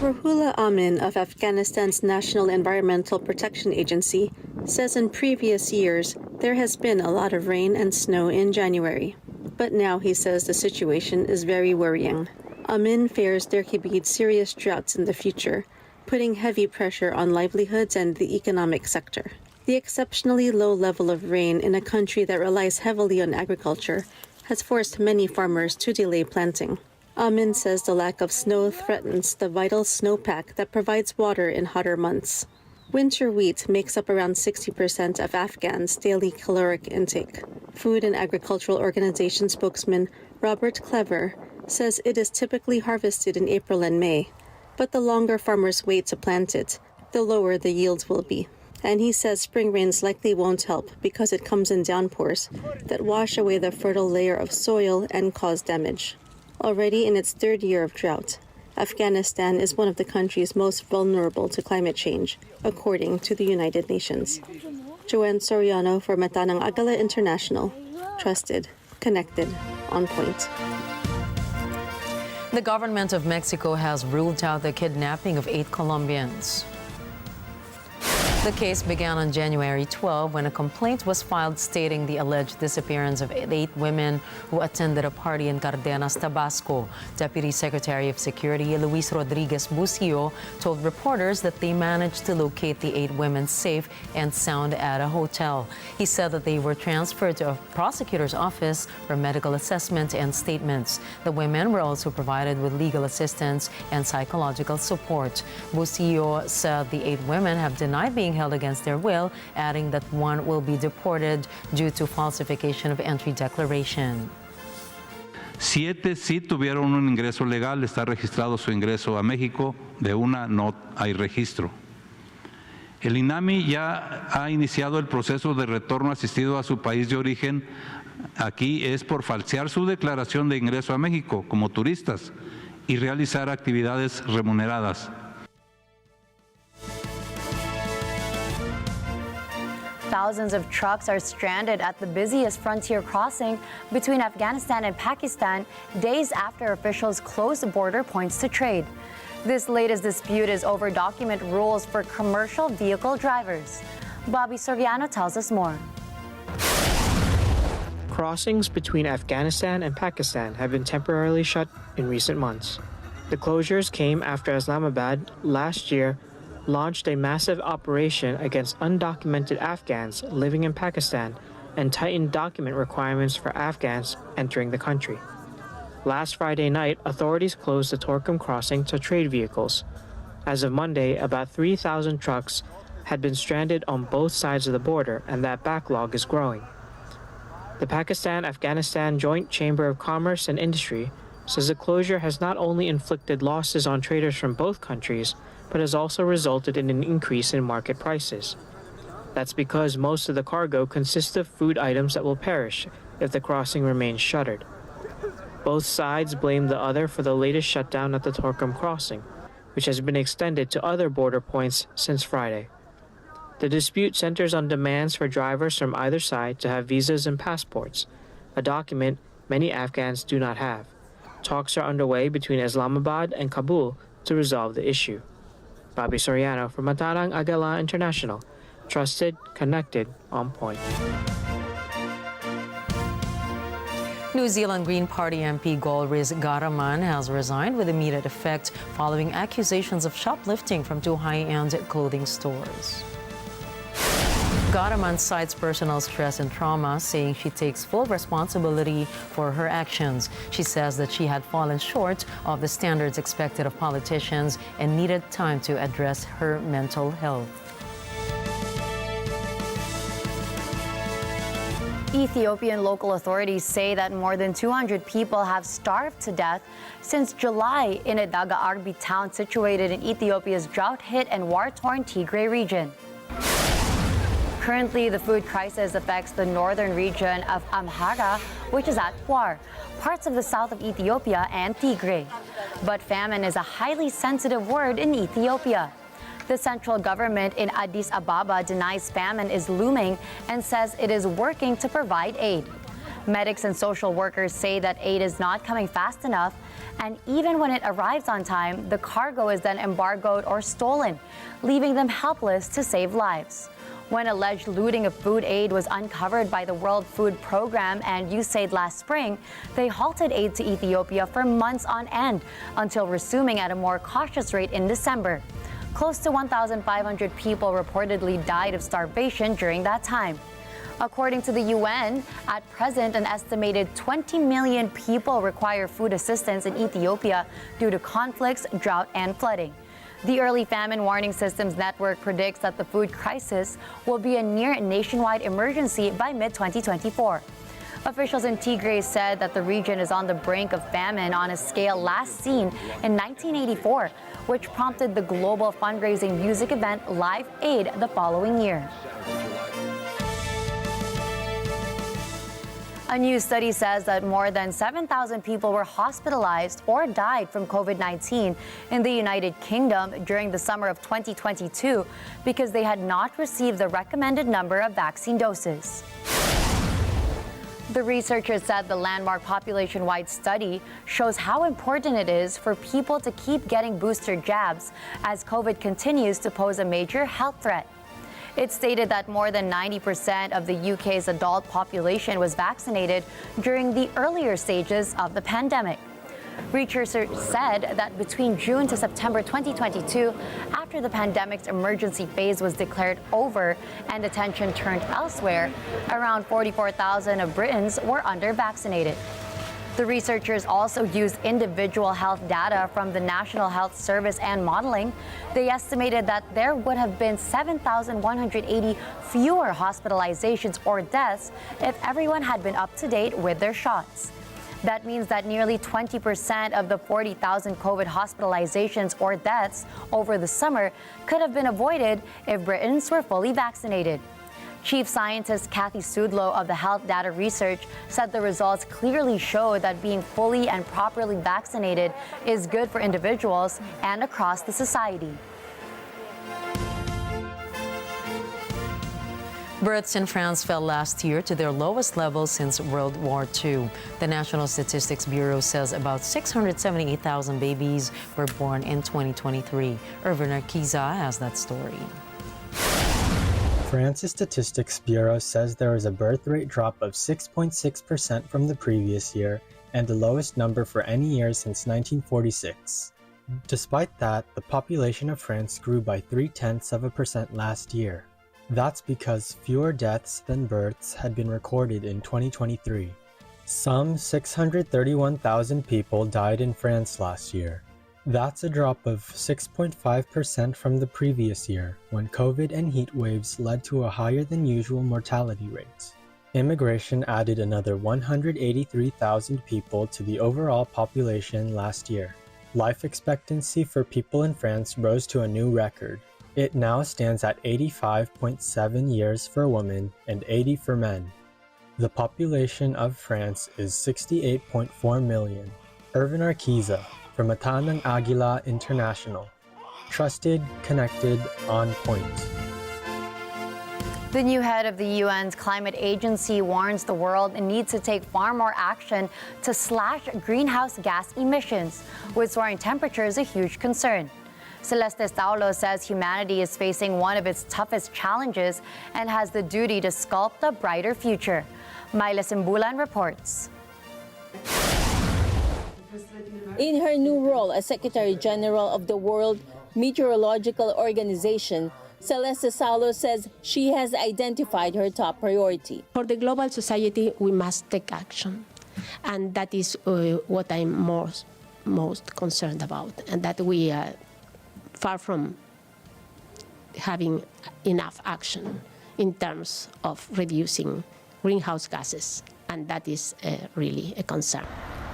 Ruhullah Amin of Afghanistan's National Environmental Protection Agency says in previous years there has been a lot of rain and snow in January. But now he says the situation is very worrying. Amin fears there could be serious droughts in the future, putting heavy pressure on livelihoods and the economic sector. The exceptionally low level of rain in a country that relies heavily on agriculture has forced many farmers to delay planting. Amin says the lack of snow threatens the vital snowpack that provides water in hotter months. Winter wheat makes up around 60% of Afghans' daily caloric intake. Food and Agricultural Organization spokesman Robert Clever says it is typically harvested in April and May, but the longer farmers wait to plant it, the lower the yields will be. And he says spring rains likely won't help because it comes in downpours that wash away the fertile layer of soil and cause damage. Already in its 3rd year of drought, Afghanistan is one of the countries most vulnerable to climate change, according to the United Nations. Joanne Soriano for Matanang Agila International. Trusted, connected, on point. The government of Mexico has ruled out the kidnapping of 8 Colombians. The case began on January 12 when a complaint was filed stating the alleged disappearance of 8 women who attended a party in Cardenas, Tabasco. Deputy Secretary of Security Luis Rodriguez Bucio told reporters that they managed to locate the 8 women safe and sound at a hotel. He said that they were transferred to a prosecutor's office for medical assessment and statements. The women were also provided with legal assistance and psychological support. Bucio said the 8 women have denied being being held against their will, adding that one will be deported due to falsification of entry declaration. 7 sí tuvieron un ingreso legal, está registrado su ingreso a México, de una no hay registro. El INAMI ya ha iniciado el proceso de retorno asistido a su país de origen. Aquí es por falsear su declaración de ingreso a México como turistas y realizar actividades remuneradas. Thousands of trucks are stranded at the busiest frontier crossing between Afghanistan and Pakistan days after officials closed border points to trade. This latest dispute is over document rules for commercial vehicle drivers. Bobby Soriano tells us more. Crossings between Afghanistan and Pakistan have been temporarily shut in recent months. The closures came after Islamabad last year launched a massive operation against undocumented Afghans living in Pakistan and tightened document requirements for Afghans entering the country. Last Friday night, authorities closed the Torkham crossing to trade vehicles. As of Monday, about 3,000 trucks had been stranded on both sides of the border, and that backlog is growing. The Pakistan-Afghanistan Joint Chamber of Commerce and Industry says the closure has not only inflicted losses on traders from both countries, but has also resulted in an increase in market prices. That's because most of the cargo consists of food items that will perish if the crossing remains shuttered. Both sides blame the other for the latest shutdown at the Torkham crossing, which has been extended to other border points since Friday. The dispute centers on demands for drivers from either side to have visas and passports, a document many Afghans do not have. Talks are underway between Islamabad and Kabul to resolve the issue. Bobby Soriano from Matarang Agila International. Trusted, connected, on point. New Zealand Green Party MP Golriz Garaman has resigned with immediate effect following accusations of shoplifting from 2 high-end clothing stores. Garaman cites personal stress and trauma, saying she takes full responsibility for her actions. She says that she had fallen short of the standards expected of politicians and needed time to address her mental health. Ethiopian local authorities say that more than 200 people have starved to death since July in a Daga Arbi town situated in Ethiopia's drought-hit and war-torn Tigray region. Currently, the food crisis affects the northern region of Amhara, which is at war, parts of the south of Ethiopia, and Tigray. But famine is a highly sensitive word in Ethiopia. The central government in Addis Ababa denies famine is looming and says it is working to provide aid. Medics and social workers say that aid is not coming fast enough, and even when it arrives on time, the cargo is then embargoed or stolen, leaving them helpless to save lives. When alleged looting of food aid was uncovered by the World Food Program and USAID last spring, they halted aid to Ethiopia for months on end until resuming at a more cautious rate in December. Close to 1,500 people reportedly died of starvation during that time. According to the UN, at present, an estimated 20 million people require food assistance in Ethiopia due to conflicts, drought, and flooding. The Early Famine Warning Systems Network predicts that the food crisis will be a near nationwide emergency by mid-2024. Officials in Tigray said that the region is on the brink of famine on a scale last seen in 1984, which prompted the global fundraising music event Live Aid the following year. A new study says that more than 7,000 people were hospitalized or died from COVID-19 in the United Kingdom during the summer of 2022 because they had not received the recommended number of vaccine doses. The researchers said the landmark population-wide study shows how important it is for people to keep getting booster jabs as COVID continues to pose a major health threat. It stated that more than 90% of the UK's adult population was vaccinated during the earlier stages of the pandemic. Researchers said that between June to September 2022, after the pandemic's emergency phase was declared over and attention turned elsewhere, around 44,000 of Britons were under-vaccinated. The researchers also used individual health data from the National Health Service and modeling. They estimated that there would have been 7,180 fewer hospitalizations or deaths if everyone had been up to date with their shots. That means that nearly 20% of the 40,000 COVID hospitalizations or deaths over the summer could have been avoided if Britons were fully vaccinated. Chief Scientist Kathy Sudlow of the Health Data Research said the results clearly show that being fully and properly vaccinated is good for individuals and across the society. Births in France fell last year to their lowest level since World War II. The National Statistics Bureau says about 678,000 babies were born in 2023. Irvin Arquiza has that story. France's Statistics Bureau says there was a birth rate drop of 6.6% from the previous year and the lowest number for any year since 1946. Despite that, the population of France grew by 0.3% last year. That's because fewer deaths than births had been recorded in 2023. Some 631,000 people died in France last year. That's a drop of 6.5% from the previous year, when COVID and heat waves led to a higher than usual mortality rate. Immigration added another 183,000 people to the overall population last year. Life expectancy for people in France rose to a new record. It now stands at 85.7 years for women and 80 for men. The population of France is 68.4 million. Irvin Arquiza, from Atanang Agila International. Trusted, connected, on point. The new head of the UN's climate agency warns the world needs to take far more action to slash greenhouse gas emissions, with soaring temperatures a huge concern. Celeste Saulo says humanity is facing one of its toughest challenges and has the duty to sculpt a brighter future. Myla Simbulan reports. In her new role as Secretary General of the World Meteorological Organization, Celeste Saulo says she has identified her top priority. For the global society, we must take action. And that is what I'm most concerned about, and that we are far from having enough action in terms of reducing greenhouse gases, and that is really a concern.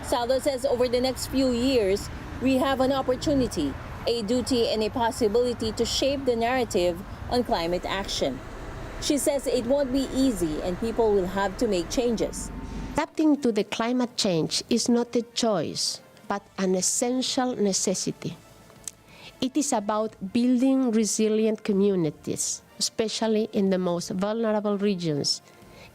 Saulo says over the next few years, we have an opportunity, a duty, and a possibility to shape the narrative on climate action. She says it won't be easy and people will have to make changes. Adapting to the climate change is not a choice, but an essential necessity. It is about building resilient communities, especially in the most vulnerable regions,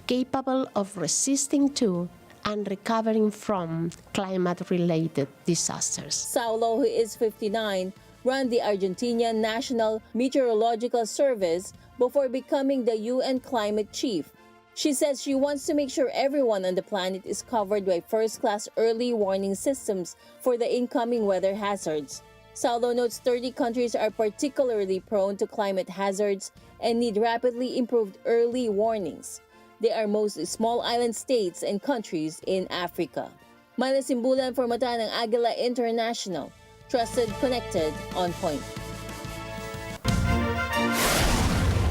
capable of resisting to and recovering from climate-related disasters. Saulo, who is 59, ran the Argentinian National Meteorological Service before becoming the UN climate chief. She says she wants to make sure everyone on the planet is covered by first-class early warning systems for the incoming weather hazards. Saulo notes 30 countries are particularly prone to climate hazards and need rapidly improved early warnings. They are mostly small island states and countries in Africa. Myla Simbulan for Matanang Agila International. Trusted, connected, on point.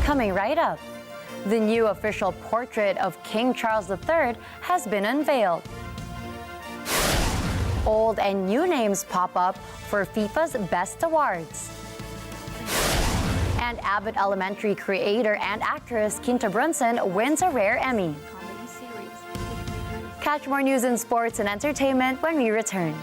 Coming right up, the new official portrait of King Charles III has been unveiled. Old and new names pop up for FIFA's Best Awards. And Abbott Elementary creator and actress Quinta Brunson wins a rare Emmy. Catch more news in sports and entertainment when we return.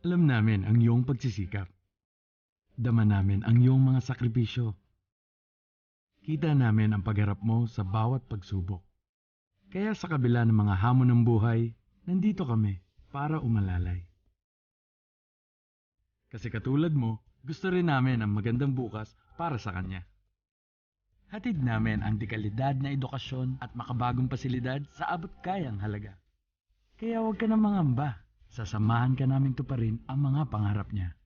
Alam namin ang iyong pagsisikap. Dama namin ang iyong mga sakripisyo. Kita namin ang pagharap mo sa bawat pagsubok. Kaya sa kabila ng mga hamon ng buhay, nandito kami para umalalay. Kasi katulad mo, gusto rin namin ang magandang bukas para sa kanya. Hatid namin ang dekalidad na edukasyon at makabagong pasilidad sa abot kayang halaga. Kaya huwag ka na mangamba, sasamahan ka namin tuparin ang mga pangarap niya.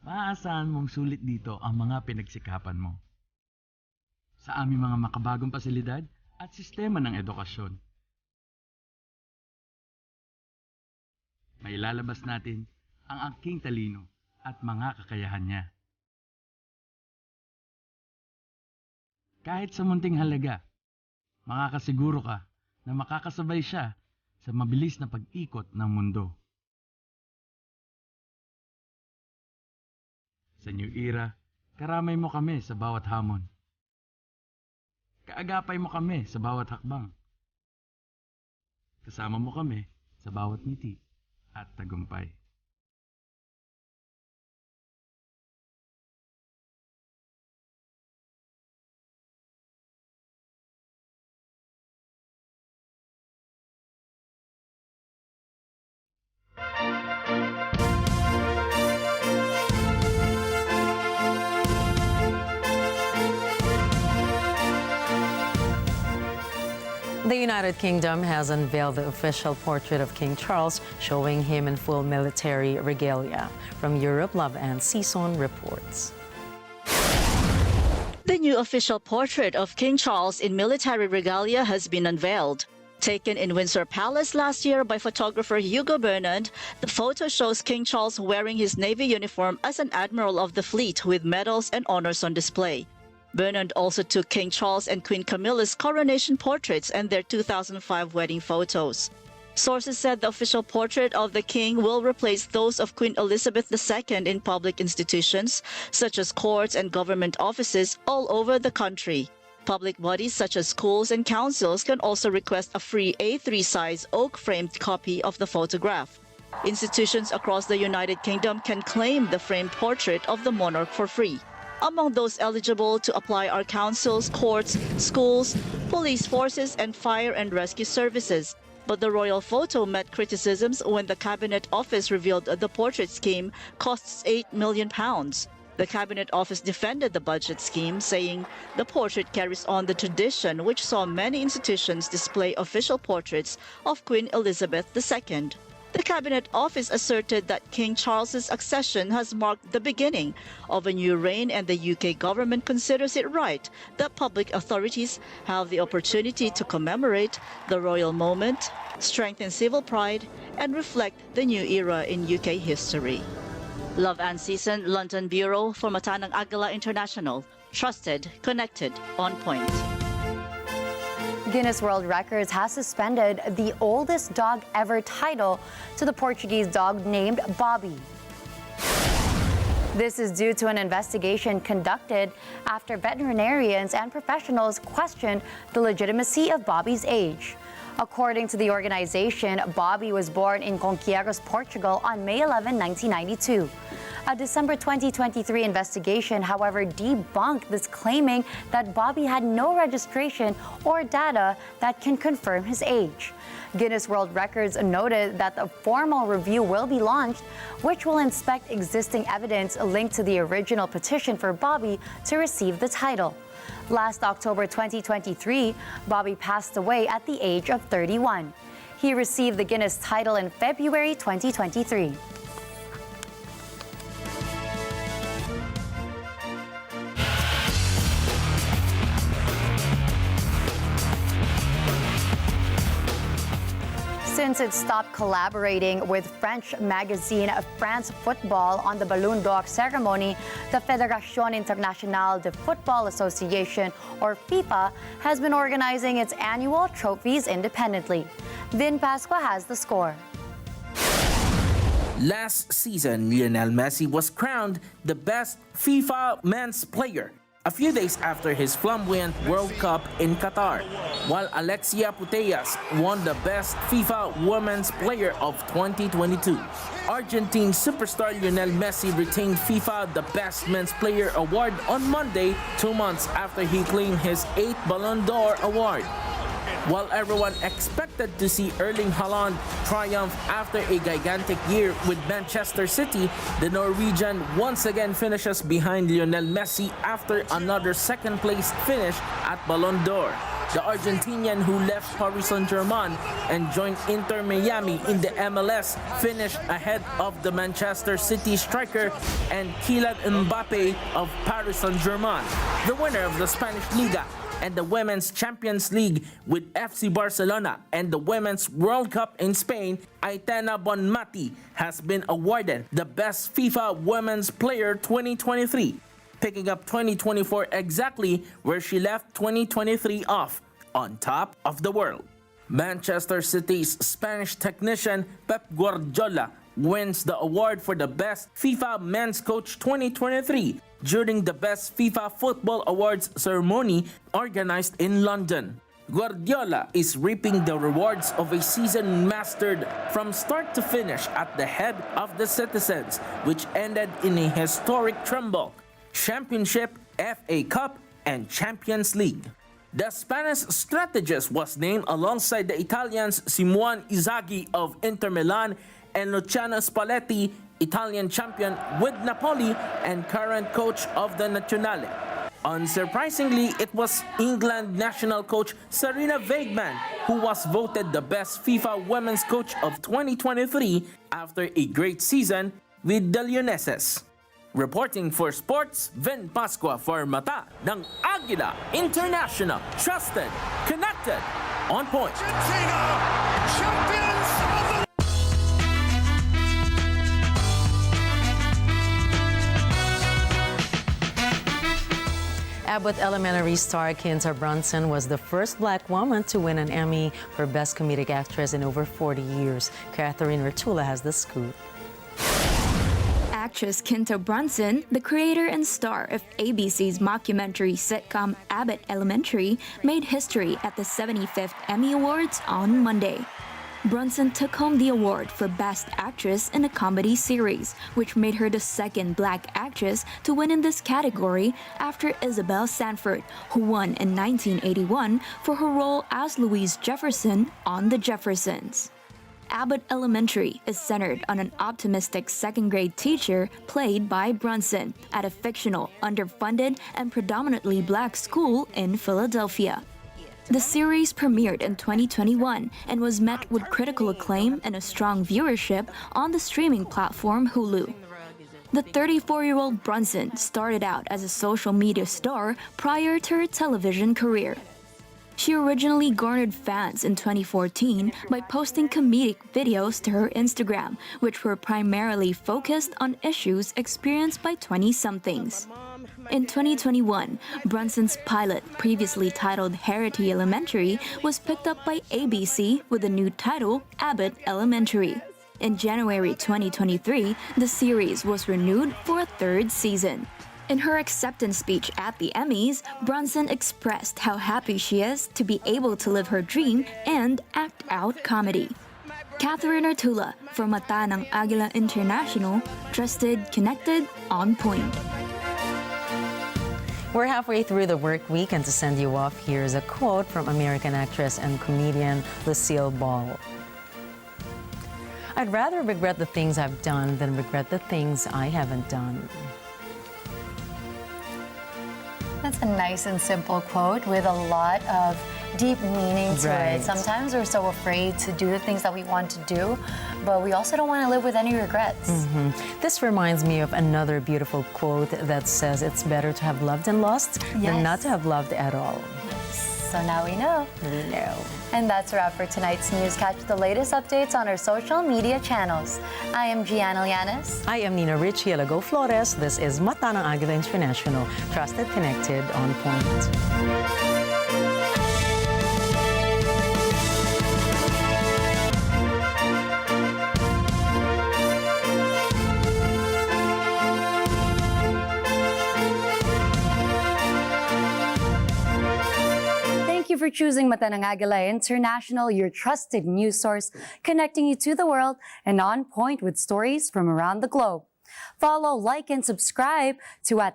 Maaasahan mong sulit dito ang mga pinagsikapan mo. Sa aming mga makabagong pasilidad at sistema ng edukasyon. Mailalabas natin ang aking talino at mga kakayahan niya. Kahit sa munting halaga, makakasiguro ka na makakasabay siya sa mabilis na pag-ikot ng mundo. Sa new era, karamay mo kami sa bawat hamon. Kaagapay mo kami sa bawat hakbang. Kasama mo kami sa bawat ngiti at tagumpay. The United Kingdom has unveiled the official portrait of King Charles, showing him in full military regalia. From Europe, Love and Season reports. The new official portrait of King Charles in military regalia has been unveiled. Taken in Windsor Palace last year by photographer Hugo Bernard, the photo shows King Charles wearing his Navy uniform as an admiral of the fleet with medals and honors on display. Bernard also took King Charles and Queen Camilla's coronation portraits and their 2005 wedding photos. Sources said the official portrait of the king will replace those of Queen Elizabeth II in public institutions, such as courts and government offices all over the country. Public bodies such as schools and councils can also request a free A3 size oak-framed copy of the photograph. Institutions across the United Kingdom can claim the framed portrait of the monarch for free. Among those eligible to apply are councils, courts, schools, police forces, and fire and rescue services. But the royal photo met criticisms when the Cabinet Office revealed the portrait scheme costs £8 million. The Cabinet Office defended the budget scheme, saying the portrait carries on the tradition which saw many institutions display official portraits of Queen Elizabeth II. The Cabinet Office asserted that King Charles's accession has marked the beginning of a new reign, and the UK government considers it right that public authorities have the opportunity to commemorate the royal moment, strengthen civil pride, and reflect the new era in UK history. Love and Season, London Bureau for Matanang Agila International. Trusted, connected, on point. Guinness World Records has suspended the oldest dog ever title to the Portuguese dog named Bobby. This is due to an investigation conducted after veterinarians and professionals questioned the legitimacy of Bobby's age. According to the organization, Bobby was born in Conqueiros, Portugal on May 11, 1992. A December 2023 investigation, however, debunked this, claiming that Bobby had no registration or data that can confirm his age. Guinness World Records noted that a formal review will be launched, which will inspect existing evidence linked to the original petition for Bobby to receive the title. Last October 2023, Bobby passed away at the age of 31. He received the Guinness title in February 2023. Since it stopped collaborating with French magazine France Football on the Ballon d'Or ceremony, the Fédération Internationale de Football Association, or FIFA, has been organizing its annual trophies independently. Vin Pasqua has the score. Last season, Lionel Messi was crowned the best FIFA men's player. a few days after his flamboyant World Cup in Qatar, while Alexia Putellas won the Best FIFA Women's Player of 2022. Argentine superstar Lionel Messi retained FIFA the Best Men's Player award on Monday, 2 months after he claimed his 8th Ballon d'Or award. While everyone expected to see Erling Haaland triumph after a gigantic year with Manchester City, the Norwegian once again finishes behind Lionel Messi after another second-place finish at Ballon d'Or. The Argentinian who left Paris Saint-Germain and joined Inter Miami in the MLS finished ahead of the Manchester City striker and Kylian Mbappe of Paris Saint-Germain, the winner of the Spanish Liga and the Women's Champions League with FC Barcelona and the Women's World Cup in Spain. Aitana Bonmati has been awarded the Best FIFA Women's Player 2023, picking up 2024 exactly where she left 2023 off, on top of the world. Manchester City's Spanish technician Pep Guardiola wins the award for the Best FIFA Men's Coach 2023 during the Best FIFA Football Awards ceremony organized in London. Guardiola is reaping the rewards of a season mastered from start to finish at the head of the citizens, which ended in a historic treble: Championship, FA Cup, and Champions League. The Spanish strategist was named alongside the Italians Simone Inzaghi of Inter Milan and Luciano Spalletti, Italian champion with Napoli and current coach of the Nazionale. Unsurprisingly, it was England national coach Sarina Wiegman who was voted the best FIFA Women's Coach of 2023 after a great season with the Lionesses. Reporting for Sports, Vin Pascua for Mata ng Agila International. Trusted, connected, on point. Abbott Elementary star Kinta Brunson was the first Black woman to win an Emmy for Best Comedic Actress in over 40 years. Catherine Ratula has the scoop. Actress Kinta Brunson, the creator and star of ABC's mockumentary sitcom Abbott Elementary, made history at the 75th Emmy Awards on Monday. Brunson took home the award for Best Actress in a Comedy Series, which made her the second Black actress to win in this category after Isabel Sanford, who won in 1981 for her role as Louise Jefferson on The Jeffersons. Abbott Elementary is centered on an optimistic second-grade teacher played by Brunson at a fictional, underfunded, and predominantly Black school in Philadelphia. The series premiered in 2021 and was met with critical acclaim and a strong viewership on the streaming platform Hulu. The 34-year-old Brunson started out as a social media star prior to her television career. She originally garnered fans in 2014 by posting comedic videos to her Instagram, which were primarily focused on issues experienced by 20-somethings. In 2021, Brunson's pilot, previously titled Harity Elementary, was picked up by ABC with the new title Abbott Elementary. In January 2023, the series was renewed for a third season. In her acceptance speech at the Emmys, Brunson expressed how happy she is to be able to live her dream and act out comedy. Catherine Artula for Mata ng Agila International, trusted, connected, on point. We're halfway through the work week, and to send you off, here's a quote from American actress and comedian Lucille Ball. I'd rather regret the things I've done than regret the things I haven't done. That's a nice and simple quote with a lot of deep meaning to it. Sometimes we're so afraid to do the things that we want to do, but we also don't want to live with any regrets. This reminds me of another beautiful quote that says it's better to have loved and lost than not to have loved at all. So now we know. We know. And that's a wrap for tonight's news. Catch the latest updates on our social media channels. I am Gianna Llanes. I am Nina Rich Hielago Flores. This is Mata ng Agila International. Trusted, connected, on point. for choosing Mata ng Agila International, your trusted news source, connecting you to the world and on point with stories from around the globe. Follow, like, and subscribe to